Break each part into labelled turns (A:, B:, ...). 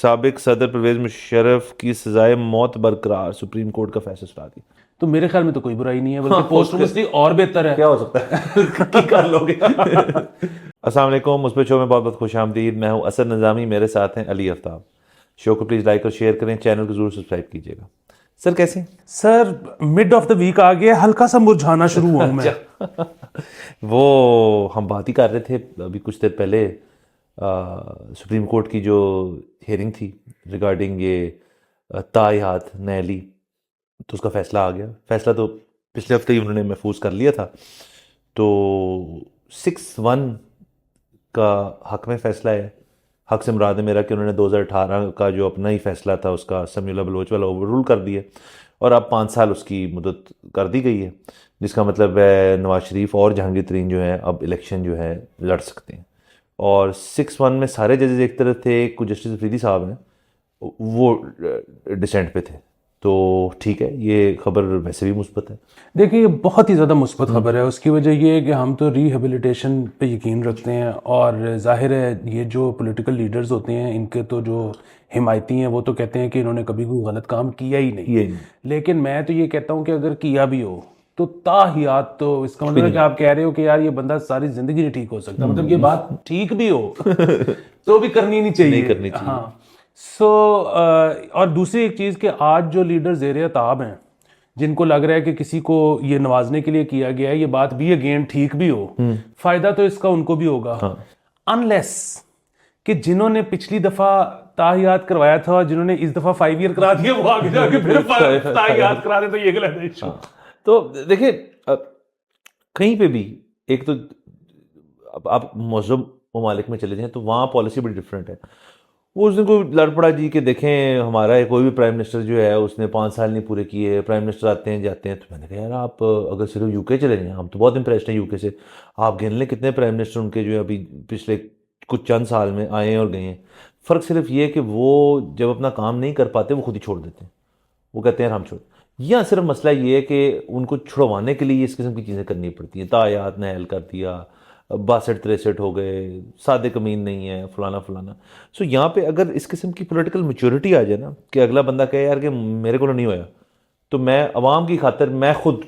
A: साबिक सदर परवेज मुशर्रफ की सजाए मौत बरकरार, सुप्रीम कोर्ट का फैसला सुना दी।
B: तो मेरे ख्याल में तो कोई बुराई नहीं है, बल्कि पोस्टमोस्टली और बेहतर है।
A: क्या हो सकता है की कर लोगे। अस्सलाम वालेकुम, मुझ पे शो में बहुत बहुत खुश आमदीद। मैं हूँ असद निज़ामी, मेरे साथ हैं अली आफ्ताब। शो को प्लीज़ लाइक और शेयर करें, चैनल को जरूर सब्सक्राइब कीजिएगा। सर कैसे हैं?
B: Sir mid of the week आ गया, हल्का सा मुरझाना शुरू हुआ हूं मैं।
A: वो हम बात ही कर रहे थे अभी कुछ देर पहले, सुप्रीम कोर्ट की जो हियरिंग थी रिगार्डिंग ये तायात नैली, तो उसका फैसला आ गया। फैसला तो पिछले हफ्ते ही उन्होंने महफूज कर लिया था। तो 6-1 का हक में फैसला है। हक से मुराद है मेरा कि उन्होंने 2018 का जो अपना ही फैसला था उसका समीउल्लाह बलोच वाला ओवर रूल कर दिया और अब 5 साल उसकी मुद्दत कर दी गई है, जिसका मतलब है नवाज शरीफ और जहांगीर तरीन जो है अब इलेक्शन जो है लड़ सकते हैं। और 6-1 में सारे जजेस एक तरफ थे, कुछ जस्टिस अफरीदी साहब हैं वो डिसेंट पे थे। तो ठीक है, ये खबर वैसे भी मुस्बत है।
B: देखिए, ये बहुत ही ज़्यादा मुस्बत खबर है। उसकी वजह ये है कि हम तो रिहेबिलिटेशन पे यकीन रखते हैं, और जाहिर है ये जो पॉलिटिकल लीडर्स होते हैं इनके तो जो हिमायती हैं वो तो कहते हैं कि इन्होंने कभी कोई गलत काम किया ही नहीं। लेकिन मैं तो ये कहता हूँ कि अगर किया भी हो तो ताहियात, तो इसका मतलब है कि आप कह रहे हो कि यार ये बंदा सारी जिंदगी नहीं ठीक हो सकता, मतलब ये बात ठीक भी हो तो भी करनी नहीं चाहिए।
A: नहीं करनी चाहिए।
B: हाँ। और दूसरी एक चीज़ कि आज जो लीडर ज़ेर ताब हैं, जिनको लग रहा है कि किसी को ये नवाजने के लिए किया गया है, ये बात भी अगेन ठीक भी हो, फायदा तो इसका उनको भी होगा। अनलेस कि जिन्होंने पिछली दफा ताहियात करवाया था, जिन्होंने इस दफा 5 ईयर करा दिया, वो आगे जाके फिर ताहियात करा दे, तो ये गलत है।
A: तो देखिए, कहीं पे भी एक तो अब आप मौजूद ममालिक में चले जाएं तो वहाँ पॉलिसी बड़ी डिफरेंट है। वो उस दिन कोई लड़ पड़ा जी कि देखें हमारा कोई भी प्राइम मिनिस्टर जो है उसने 5 साल नहीं पूरे किए, प्राइम मिनिस्टर आते हैं जाते हैं। तो मैंने कहा यार आप अगर सिर्फ यूके चले जाएं, हम तो बहुत इंप्रेस्ड हैं यूके से, आप गिन लें कितने प्राइम मिनिस्टर उनके जो है अभी पिछले कुछ चंद साल में आए हैं और गए हैं। फ़र्क सिर्फ ये है कि वो जब अपना काम नहीं कर पाते वो खुद ही छोड़ देते हैं, वो कहते हैं हम छोड़। या सिर्फ मसला ये है कि उनको छुड़वाने के लिए इस किस्म की चीज़ें करनी पड़ती हैं। तायात नहल कर दिया, 62-63 हो गए, सादे कमीन नहीं है, फलाना फलाना। सो यहाँ पे अगर इस किस्म की पॉलिटिकल मैच्योरिटी आ जाए ना कि अगला बंदा कहे यार कि मेरे को नहीं होया, तो मैं अवाम की खातिर मैं खुद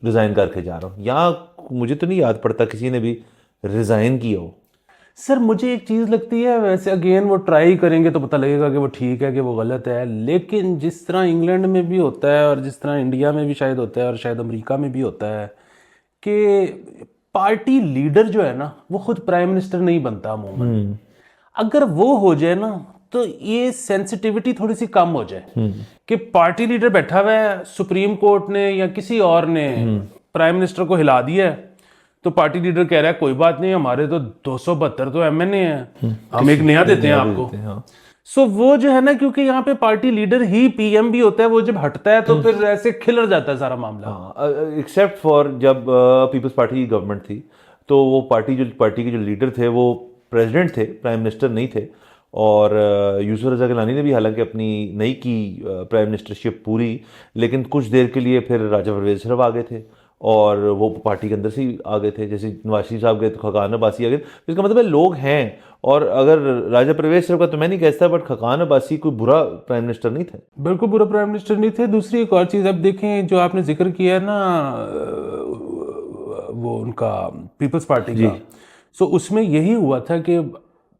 A: रिज़ाइन करके जा रहा हूँ। यहाँ मुझे तो नहीं याद पड़ता किसी ने भी रिज़ाइन किया हो।
B: सर मुझे एक चीज़ लगती है, वैसे अगेन वो ट्राई करेंगे तो पता लगेगा कि वो ठीक है कि वो गलत है, लेकिन जिस तरह इंग्लैंड में भी होता है और जिस तरह इंडिया में भी शायद होता है और शायद अमेरिका में भी होता है कि पार्टी लीडर जो है ना वो खुद प्राइम मिनिस्टर नहीं बनता अमूमन। अगर वो हो जाए ना तो ये सेंसिटिविटी थोड़ी सी कम हो जाए कि पार्टी लीडर बैठा हुआ है, सुप्रीम कोर्ट ने या किसी और ने प्राइम मिनिस्टर को हिला दिया है, तो पार्टी लीडर कह रहा है कोई बात नहीं, हमारे तो 272 तो एमएनए हैं, हम एक नया देते हैं आपको। सो वो जो है ना, क्योंकि यहाँ पे पार्टी लीडर ही पीएम भी होता है, वो जब हटता है तो फिर ऐसे खिलर जाता है सारा मामला।
A: एक्सेप्ट फॉर जब पीपल्स पार्टी की गवर्नमेंट थी तो वो पार्टी के जो लीडर थे वो प्रेसिडेंट थे, प्राइम मिनिस्टर नहीं थे। और यूसुफ रज़ा गिलानी ने भी हालांकि अपनी नई की प्राइम मिनिस्टरशिप पूरी, लेकिन कुछ देर के लिए फिर राजा परवेज मुशर्रफ आ गए थे और वो पार्टी के अंदर से ही आ गए थे। जैसे नवाज शरीफ साहब गए तो खकान अब्बासी आ गए। इसका मतलब है लोग हैं। और अगर राजा परवेज मुशर्रफ का तो मैं नहीं कहता, बट खकान अब्बासी कोई बुरा प्राइम मिनिस्टर नहीं थे,
B: बिल्कुल बुरा प्राइम मिनिस्टर नहीं थे। दूसरी एक और चीज़ अब देखें, जो आपने जिक्र किया ना वो उनका पीपल्स पार्टी का, सो उसमें यही हुआ था कि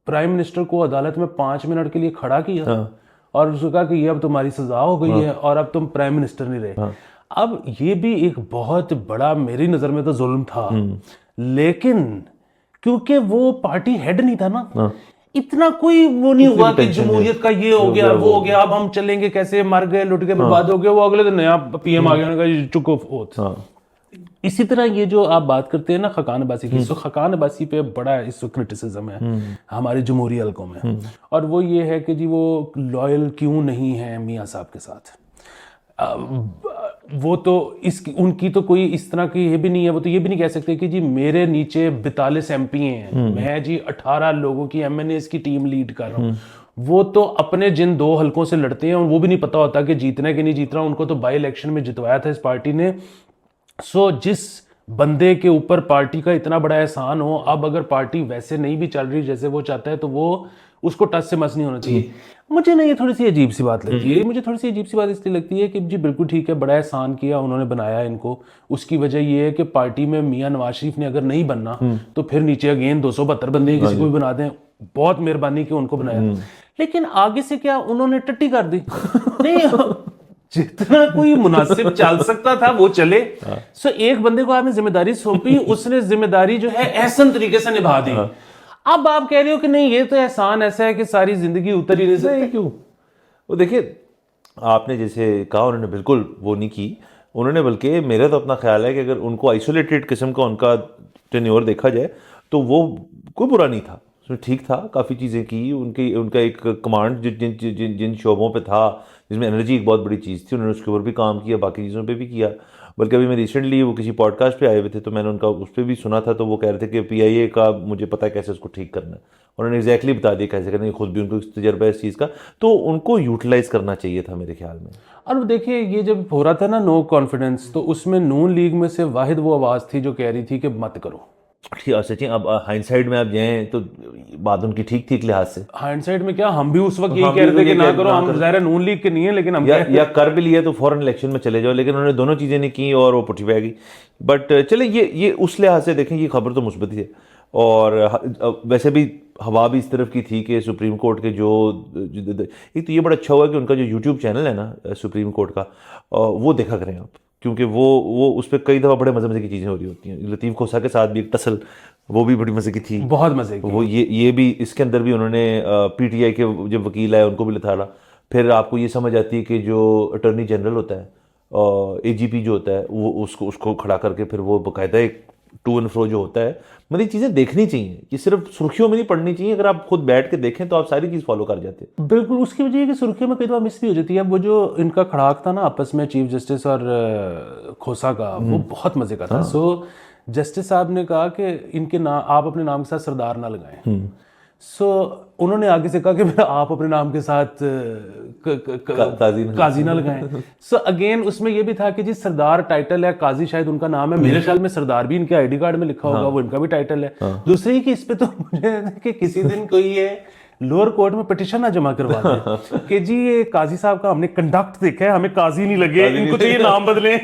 B: प्राइम मिनिस्टर को अदालत में 5 मिनट के लिए खड़ा किया और उसने कहा कि ये अब तुम्हारी सजा हो गई है और अब तुम प्राइम मिनिस्टर नहीं रहे। अब ये भी एक बहुत बड़ा, मेरी नज़र में तो जुल्म था, लेकिन क्योंकि वो पार्टी हेड नहीं था ना, इतना कोई वो नहीं हुआ कि जमहूरियत का ये हो गया वो हो गया, अब हम चलेंगे कैसे, मर गए लुट गए बर्बाद हो गए। वो अगले दिन नया पीएम आ गया, चुको ओथ। इसी तरह ये जो आप बात करते हैं ना खकान अब्बासी की, तो खकान अब्बासी पे बड़ा इस वक्त क्रिटिसिज्म है हमारे जमहूरी हलकों में, और वो ये है कि जी वो लॉयल क्यों नहीं है मियाँ साहब के साथ। वो तो उनकी तो कोई इस तरह की ये भी नहीं है, वो तो ये भी नहीं कह सकते कि जी मेरे नीचे 42 एमपी हैं, मैं जी 18 लोगों की एमएनएस की टीम लीड कर रहा हूँ। वो तो अपने जिन 2 हलकों से लड़ते हैं और वो भी नहीं पता होता कि जीतना है कि नहीं जीतना। उनको तो बाई इलेक्शन में जितवाया था इस पार्टी ने। सो जिस बंदे के ऊपर पार्टी का इतना बड़ा एहसान हो, अब अगर पार्टी वैसे नहीं भी चल रही जैसे वो चाहता है, तो वो उसको टच से मस नहीं होना चाहिए। मुझे ना ये थोड़ी सी अजीब सी बात लगती है। मुझे थोड़ी सी अजीब सी बात इसलिए लगती है कि जी बिल्कुल ठीक है, बड़ा एहसान किया उन्होंने, बनाया इनको। उसकी वजह ये है कि पार्टी में मियां नवाज शरीफ ने अगर नहीं बनना तो फिर नीचे अगेन 272 बंदे किसी को भी बना दें, बहुत मेहरबानी कि उनको बनाया। लेकिन आगे से क्या उन्होंने टट्टी कर दी। नहीं, जितना कोई मुनासिब चल सकता था वो चले। सो एक बंदे को आपने जिम्मेदारी सौंपी, उसने जिम्मेदारी जो है एहसन तरीके से निभा दी। अब आप कह रहे हो कि नहीं ये तो एहसान ऐसा है कि सारी जिंदगी उतर ही नहीं सकती।
A: क्यों? वो देखिए, आपने जैसे कहा, उन्होंने बिल्कुल वो नहीं की उन्होंने, बल्कि मेरा तो अपना ख्याल है कि अगर उनको आइसोलेटेड किस्म का उनका टेन्योर देखा जाए तो वो कोई बुरा नहीं था, उसमें ठीक था, काफ़ी चीज़ें की उनका एक कमांड जिन जिन जिन जिन शोबों पे था, जिसमें एनर्जी एक बहुत बड़ी चीज़ थी, उन्होंने उसके ऊपर भी काम किया, बाकी चीज़ों पे भी किया। बल्कि अभी मैं रिसेंटली वो किसी पॉडकास्ट पे आए हुए थे तो मैंने उनका उस पर भी सुना था, तो वो कह रहे थे कि PIA का मुझे पता है कैसे उसको ठीक करना है, उन्होंने एग्जैक्टली बता दिया कैसे करना है, खुद भी उनको तजर्बा है इस चीज़ का, तो उनको यूटिलाइज करना चाहिए था मेरे ख्याल में।
B: और देखिए ये जब हो रहा था ना नो कॉन्फिडेंस, तो उसमें नून लीग में से वाहिद वो आवाज़ थी जो कह रही थी कि मत करो।
A: ठीक, और सचिन अब हाइंडसाइड में आप जाएं तो बात उनकी ठीक थी एक लिहाज से।
B: हाइंडसाइड में क्या, हम भी उस वक्त यही कह रहे थे कि ना करो, हम ज़ाहिर नून लीग के नहीं है, लेकिन हम
A: या कर भी लिया तो फॉरेन इलेक्शन में चले जाओ, लेकिन उन्होंने दोनों चीज़ें नहीं की और वो पुठी पे आ गई। बट चले, ये उस लिहाज से देखें, ये खबर तो मुस्बत ही है। और वैसे भी हवा भी इस तरफ की थी कि सुप्रीम कोर्ट के एक तो ये बड़ा अच्छा हुआ कि उनका जो यूट्यूब चैनल है ना सुप्रीम कोर्ट का, वो देखा करें आप, क्योंकि वो उस पर कई दफ़ा बड़े मज़े की चीज़ें हो रही होती हैं। लतीफ़ खोसा के साथ भी एक टसल, वो भी बड़ी मज़े की थी,
B: बहुत मज़े की।
A: वो ये भी, इसके अंदर भी उन्होंने PTI के जब वकील आए उनको भी लथाड़ा। फिर आपको ये समझ आती है कि जो अटॉर्नी जनरल होता है, AGP जो होता है, वो उसको खड़ा करके फिर वो बाकायदा एक टू एंड फ्रो जो होता है, मतलब चीज़ें देखनी चाहिए, ये सिर्फ सुर्खियों में नहीं पढ़नी चाहिए। अगर आप खुद बैठ के देखें तो आप सारी चीज़ फॉलो कर जाते हैं।
B: बिल्कुल, उसकी वजह है कि सुर्खियों में कई बार मिस भी हो जाती है। वो जो इनका खड़ाक था ना आपस में चीफ जस्टिस और खोसा का, वो बहुत मजे का था। सो जस्टिस साहब ने कहा कि इनके नाम, आप अपने नाम के साथ सरदार ना लगाएं। सो उन्होंने आगे से कहा कि आप अपने नाम के साथ काजी ना लगाएं। सो अगेन उसमें ये भी था कि जी सरदार टाइटल है, काजी शायद उनका नाम है, मेरे ख्याल में सरदार भी इनके ID कार्ड में लिखा होगा, वो इनका भी टाइटल है। दूसरी कि इस पे तो मुझे कि किसी दिन कोई ये लोअर कोर्ट में पिटिशन ना जमा करवा दे कि जी ये काजी साहब का हमने कंडक्ट देखा है, हमें काजी नहीं लगे, इनको चाहिए नाम बदले।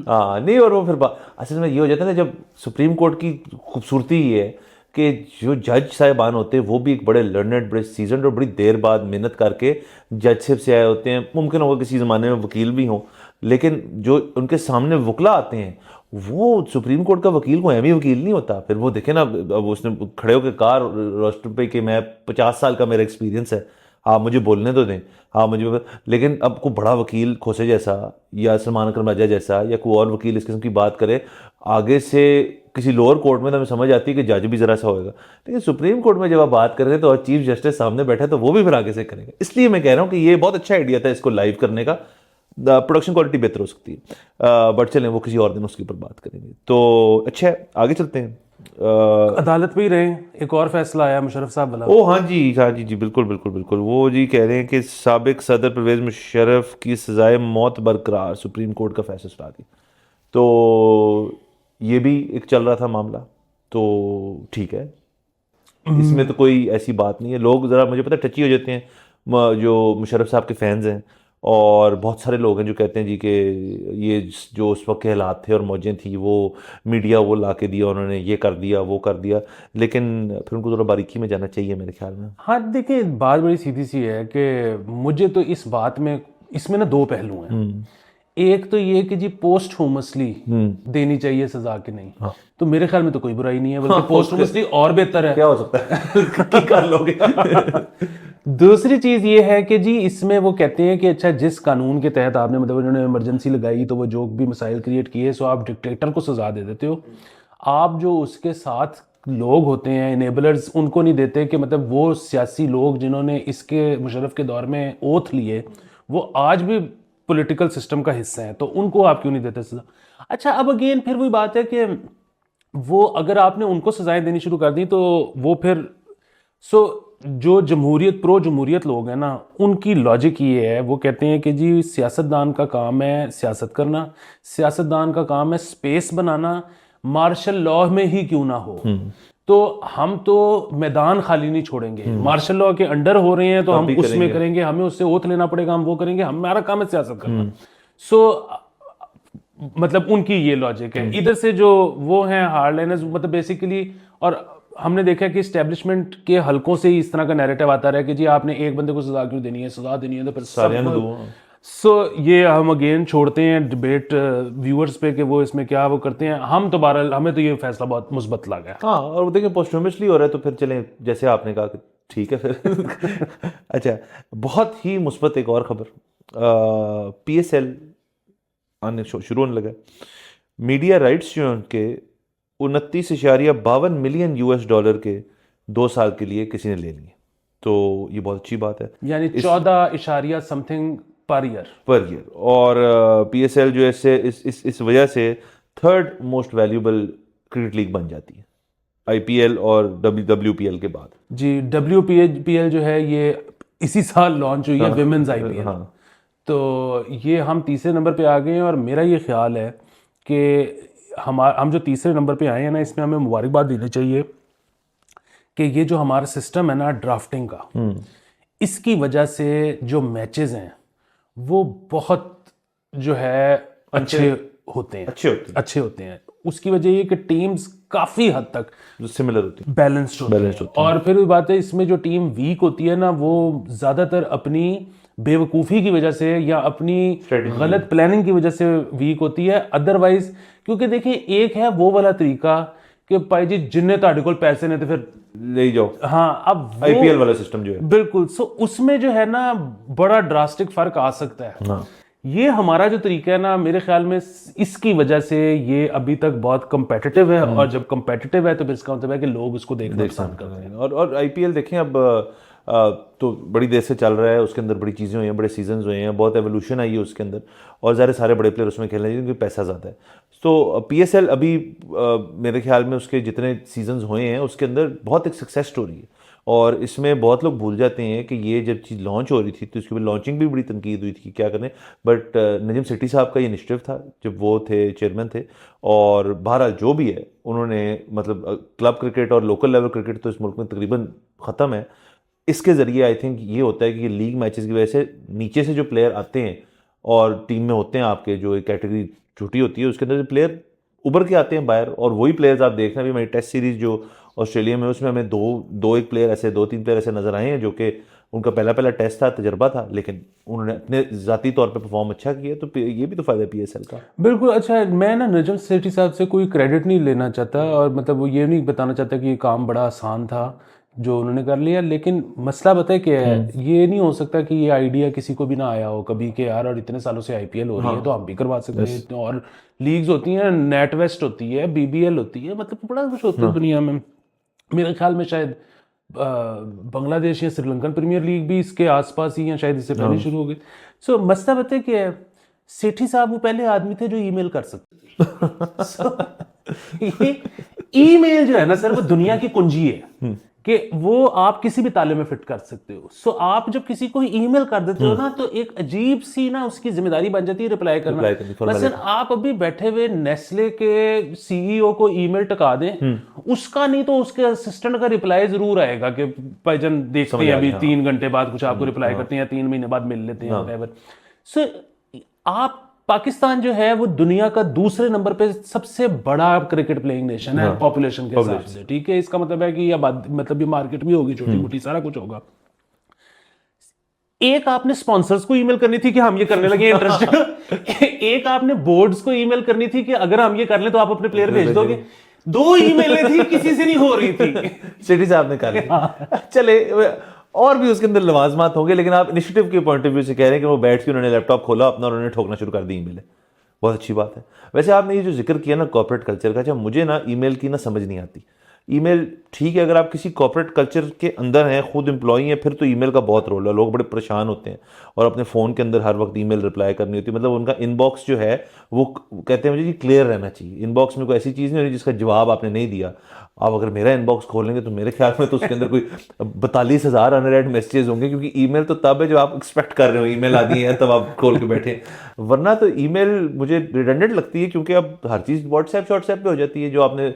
A: हाँ नहीं, और वो फिर असल में ये हो जाता है ना, जब सुप्रीम कोर्ट की खूबसूरती ये है कि जो जज साहिबान होते हैं वो भी एक बड़े लर्नड, बड़े सीजनड और बड़ी देर बाद मेहनत करके जजशिप से आए होते हैं। मुमकिन होगा किसी ज़माने में वकील भी हों, लेकिन जो उनके सामने वकला आते हैं वो सुप्रीम कोर्ट का वकील को एमी वकील नहीं होता। फिर वो देखे ना, अब उसने खड़े होकर कहा रोस्टर पे कि मैं 50 साल का मेरा एक्सपीरियंस है, आप मुझे बोलने तो दें, हाँ मुझे। लेकिन अब कोई बड़ा वकील खोसे जैसा या सलमान अकरम राजा जैसा या कोई और वकील इस किस्म की बात करे आगे से किसी लोअर कोर्ट में, तो हमें समझ आती है कि जज भी ज़रा सा होएगा। लेकिन सुप्रीम कोर्ट में जब आप बात कर रहे हैं तो चीफ जस्टिस सामने बैठा है तो वो भी फिर आगे से करेगा। इसलिए मैं कह रहा हूँ कि ये बहुत अच्छा आइडिया था इसको लाइव करने का, प्रोडक्शन क्वालिटी बेहतर हो सकती है। बट चलें, वो किसी और दिन उसके ऊपर बात करेंगे। तो अच्छा है, आगे चलते हैं।
B: अदालत पे ही रहे, एक और फैसला आया मुशर्रफ साहब वाला।
A: ओ हाँ जी, हाँ जी बिल्कुल बिल्कुल बिल्कुल। वो जी कह रहे हैं कि साबिक सदर परवेज मुशर्रफ की सजाए मौत बरकरार, सुप्रीम कोर्ट का फैसला सुना दिया। तो ये भी एक चल रहा था मामला, तो ठीक है, इसमें तो कोई ऐसी बात नहीं है। लोग ज़रा मुझे पता टची हो जाते हैं जो मुशर्रफ साहब के फैंस हैं, और बहुत सारे लोग हैं जो कहते हैं जी कि ये जो उस वक्त के हालात थे और मौजें थी, वो मीडिया वो ला के दिया, उन्होंने ये कर दिया वो कर दिया, लेकिन फिर उनको थोड़ा बारीकी में जाना चाहिए मेरे ख्याल में।
B: हाँ देखिए, बात बड़ी सीधी सी है कि मुझे तो इस बात में, इसमें ना दो पहलू हैं। एक तो ये कि जी पोस्टह्यूमसली देनी चाहिए सजा कि नहीं। हाँ। तो मेरे ख्याल में तो कोई बुराई नहीं है, बल्कि पोस्टह्यूमसली और बेहतर है।
A: क्या हो सकता है कर लोगे।
B: दूसरी चीज ये है कि जी इसमें वो कहते हैं कि अच्छा जिस कानून के तहत आपने, मतलब उन्होंने इमरजेंसी लगाई तो वो जो भी मसाइल क्रिएट किए, सो आप डिक्टेटर को सजा दे देते हो, आप जो उसके साथ लोग होते हैं इनेबलर्स, उनको नहीं देते कि मतलब वो सियासी लोग जिन्होंने इसके मुशर्रफ के दौर में ओथ लिए वो आज भी पॉलिटिकल सिस्टम का हिस्सा है, तो उनको आप क्यों नहीं देते सजा। अच्छा, अब अगेन फिर वही बात है कि वो अगर आपने उनको सजाएं देनी शुरू कर दी तो वो फिर जो जमहूरियत, प्रो जमहूरियत लोग हैं ना, उनकी लॉजिक ये है, वो कहते हैं कि जी सियासतदान का काम है सियासत करना, सियासतदान का काम है स्पेस बनाना, मार्शल लॉ में ही क्यों ना हो। तो हम तो मैदान खाली नहीं छोड़ेंगे, मार्शल लॉ के अंडर हो रहे हैं तो हम उसमें करेंगे, हमें उससे ओथ लेना पड़ेगा, हम वो करेंगे, हमारा काम है सियासत करना। सो मतलब उनकी ये लॉजिक है। इधर से जो वो हैं हार्डलाइनर्स, मतलब बेसिकली, और हमने देखा कि इस्टेब्लिशमेंट के हलकों से ही इस तरह का नैरेटिव आता रहा कि जी आपने एक बंदे को सजा क्यों देनी है, सजा देनी है तो फिर सब। सो ये हम अगेन छोड़ते हैं डिबेट व्यूअर्स पे कि वो इसमें क्या वो करते हैं। हम तो बहरहाल हमें तो ये फैसला बहुत मुस्बत लगा।
A: हाँ, और वो देखिए पोस्टुमसली हो रहा है तो फिर चलें, जैसे आपने कहा कि ठीक है फिर अच्छा, बहुत ही मुस्बत एक और खबर, PSL आने शुरू होने लगा। मीडिया राइट्स जो हैं उनके 29.52 मिलियन US$ के 2 साल के लिए किसी ने ले लिए, तो ये बहुत अच्छी बात है,
B: यानी 14 समथिंग पर ईयर।
A: और PSL जो है इस वजह से third most valuable cricket league बन जाती है IPL और WPL के बाद।
B: जी, WPL जो है ये इसी साल लॉन्च हुई है, विमेंस IPL।
A: हाँ,
B: तो ये हम तीसरे नंबर पे आ गए हैं, और मेरा ये ख्याल है कि हम जो तीसरे नंबर पे आए हैं ना, इसमें हमें मुबारकबाद देनी चाहिए कि ये जो हमारा सिस्टम है ना ड्राफ्टिंग का, इसकी वजह से जो मैचेस हैं वो बहुत जो है अच्छे होते हैं। उसकी वजह ये कि टीम्स काफ़ी हद तक
A: सिमिलर होती है,
B: बैलेंस्ड होती है। और फिर बात है, इसमें जो टीम वीक होती है ना, वो ज़्यादातर अपनी बेवकूफ़ी की वजह से या अपनी गलत प्लानिंग की वजह से वीक होती है। अदरवाइज, क्योंकि देखिए एक है वो वाला तरीका कि भाई जी जिन्ने ਤੁਹਾਡੇ ਕੋਲ पैसे ने तो फिर
A: ले जाओ,
B: हाँ, अब
A: IPL वाला सिस्टम जो है
B: बिल्कुल। सो उसमें जो है ना बड़ा ड्रास्टिक फर्क आ सकता है।
A: हाँ।
B: ये हमारा जो तरीका है ना, मेरे ख्याल में इसकी वजह से ये अभी तक बहुत कंपेटिटिव है, और जब कंपेटिटिव है तो फिर इसका मतलब है कि लोग उसको देखना पसंद करते हैं।
A: और IPL देखें अब तो बड़ी देर से चल रहा है, उसके अंदर बड़ी चीज़ें हुई हैं, बड़े सीजन्स हुए हैं, बहुत एवोल्यूशन आई है उसके अंदर, और ज़्यादा सारे बड़े प्लेयर उसमें खेल रहे हैं क्योंकि पैसा ज़्यादा है। तो PSL अभी मेरे ख्याल में उसके जितने सीजन्स हुए हैं उसके अंदर बहुत एक सक्सेस स्टोरी है, और इसमें बहुत लोग भूल जाते हैं कि ये जब चीज़ लॉन्च हो रही थी तो इसके बाद लॉन्चिंग भी बड़ी तनकीद हुई थी कि क्या करें, बट नजीम सेठी साहब का ये इनिशिएटिव था जब वो थे चेयरमैन थे, और बहरहाल जो भी है उन्होंने मतलब क्लब क्रिकेट और लोकल लेवल क्रिकेट तो इस मुल्क में तकरीबन ख़त्म है, इसके ज़रिए आई थिंक ये होता है कि लीग मैचेस की वजह से नीचे से जो प्लेयर आते हैं और टीम में होते हैं आपके, जो एक कैटेगरी छोटी होती है उसके अंदर जो प्लेयर उभर के आते हैं बाहर, और वही प्लेयर्स आप देखना भी, हमारी टेस्ट सीरीज़ जो ऑस्ट्रेलिया में उसमें हमें दो एक प्लेयर ऐसे 2-3 प्लेयर ऐसे नज़र आए हैं जो कि उनका पहला टेस्ट था, तजर्बा था, लेकिन उन्होंने अपने ज़ाती तौर पे परफॉर्म अच्छा किया, तो ये भी तो फ़ायदा है PSL का।
B: बिल्कुल। अच्छा, मैं ना नजम सेठी साहब से कोई क्रेडिट नहीं लेना चाहता, और मतलब वो ये नहीं बताना चाहता कि ये काम बड़ा आसान था जो उन्होंने कर लिया, लेकिन मसला पता है क्या है, ये नहीं हो सकता कि ये आइडिया किसी को भी ना आया हो कभी कि यार और इतने सालों से IPL हो रही है तो हम भी करवा सकते हैं, और लीग्स होती हैं, नेट वेस्ट होती है, BBL होती है, मतलब बड़ा कुछ होता है दुनिया में। मेरे ख्याल में शायद बांग्लादेश या श्रीलंकन प्रीमियर लीग भी इसके आसपास ही या शायद इससे पहले शुरू हो गई। सो मसला पता है क्या है, सेठी साहब वो पहले आदमी थे जो ईमेल कर सकते ये ईमेल जो है ना सर, वो दुनिया की कुंजी है कि वो आप किसी भी ताले में फिट कर सकते हो। सो आप जब किसी को ईमेल कर देते हो ना, तो एक अजीब सी ना उसकी जिम्मेदारी बन जाती है रिप्लाई करना। मतलब आप अभी बैठे हुए नेस्ले के CEO को ईमेल टका दें, उसका नहीं तो उसके असिस्टेंट का रिप्लाई जरूर आएगा कि भाईजान देखते हैं अभी 3 घंटे बाद कुछ आपको रिप्लाई करते हैं, 3 महीने बाद मिल लेते हैं। सो आप पाकिस्तान जो है वो दुनिया का दूसरे नंबर पे सबसे बड़ा क्रिकेट प्लेइंग नेशन है पॉपुलेशन के हिसाब से, ठीक है। इसका मतलब है कि मतलब ये मार्केट भी होगी छोटी मोटी, सारा कुछ होगा। एक आपने स्पॉन्सर्स को ईमेल करनी थी कि हम ये करने लगे इंटरेस्टेड एक आपने बोर्ड्स को ईमेल करनी थी कि अगर हम ये कर लें तो आप अपने प्लेयर भेज दोगे। 2 ईमेलें थी, किसी से नहीं हो रही थी।
A: सेठी साहब ने कर लिया। चले, और भी उसके अंदर लवाजमात होंगे, लेकिन आप इनिशिएटिव के पॉइंट ऑफ व्यू से कह रहे हैं कि वो बैठ के उन्होंने लैपटॉप खोला अपना और उन्होंने ठोकना शुरू कर दी ईमेल। बहुत अच्छी बात है। वैसे आपने ये जो जिक्र किया ना कॉर्पोरेट कल्चर का, जब मुझे ना ईमेल की ना समझ नहीं आती। ईमेल ठीक है, अगर आप किसी कॉर्पोरेट कल्चर के अंदर हैं, खुद एम्प्लॉई हैं, फिर तो ईमेल का बहुत रोल है। लोग बड़े परेशान होते हैं और अपने फ़ोन के अंदर हर वक्त ईमेल रिप्लाई करनी होती है। मतलब उनका इनबॉक्स जो है वो कहते हैं मुझे जी क्लियर रहना चाहिए। इनबॉक्स में कोई ऐसी चीज़ नहीं होनी जिसका जवाब आपने नहीं दिया। आप अगर मेरा इनबॉक्स खोलेंगे तो मेरे ख्याल में तो उसके अंदर कोई 42,000 अनरेड मैसेजेस होंगे, क्योंकि ईमेल तो तब है जब आप एक्सपेक्ट कर रहे हो ईमेल आती है तब आप खोल के बैठे, वरना तो ईमेल मुझे रिडंडेंट लगती है, क्योंकि अब हर चीज़ व्हाट्सएप पे हो जाती है। जो आपने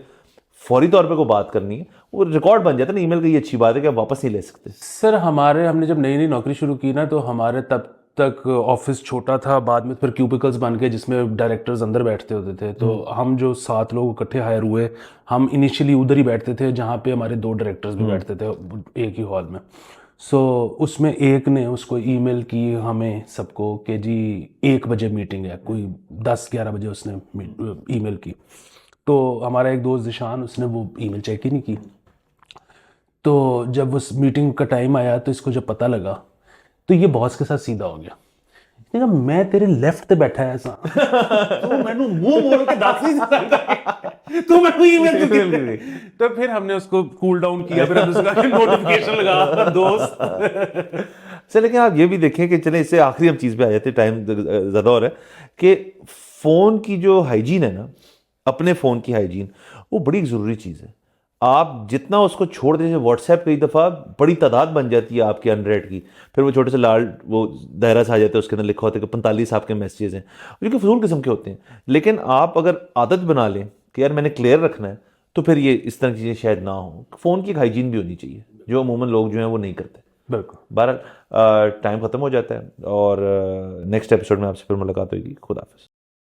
A: फौरी तौर पे कोई बात करनी है, वो रिकॉर्ड बन जाता है ना ईमेल का। ये अच्छी बात है कि आप वापस नहीं ले सकते।
B: सर हमने जब नई नई नौकरी शुरू की ना, तो हमारे तब तक ऑफिस छोटा था, बाद में फिर क्यूबिकल्स बन गए जिसमें डायरेक्टर्स अंदर बैठते होते थे। तो हम जो 7 लोग इकट्ठे हायर हुए, हम इनिशियली उधर ही बैठते थे जहाँ पे हमारे 2 डायरेक्टर्स भी बैठते थे एक ही हॉल में। सो उसमें एक ने उसको ईमेल की हमें सबको कि जी 1 बजे मीटिंग है, कोई 10-11 बजे उसने ईमेल की। तो हमारा एक दोस्त जिशान, उसने वो ईमेल चेक ही नहीं की। तो जब उस मीटिंग का टाइम आया तो इसको जब पता लगा, तो ये बॉस के साथ सीधा हो गया। इसने कहा मैं तेरे लेफ्ट पे बैठा है ऐसा तो मैंने मुंह मोड़ के दांत नहीं सकता तो मैं ईमेल क्यों। तो फिर हमने उसको कूल डाउन किया, फिर हमने उसका नोटिफिकेशन लगा दोस्त।
A: सर लेकिन आप ये भी देखें कि चले इससे आखिरी हम चीज़ पे आ जाते हैं, टाइम ज़्यादा हो रहा है, कि फ़ोन की जो हाइजीन है ना, अपने फ़ोन की हाइजीन, वो बड़ी ज़रूरी चीज़ है। आप जितना उसको छोड़ दें, व्हाट्सएप कई दफ़ा बड़ी तादाद बन जाती है आपके 100 की, फिर वो छोटे से लाल वो दायरा सा आ जाता है, उसके अंदर लिखा होता है कि 45 आपके मैसेजेस हैं, जो कि फजूल किस्म के होते हैं। लेकिन आप अगर आदत बना लें कि यार मैंने क्लियर रखना है, तो फिर ये इस तरह की चीज़ें शायद ना हो। फ़ोन की हाइजीन भी होनी चाहिए, जो अमूमन लोग जो हैं वो नहीं करते।
B: बिल्कुल।
A: बहरहाल टाइम ख़त्म हो जाता है, और नेक्स्ट एपिसोड में आपसे फिर मुलाकात होगी। खुदा हाफिज़।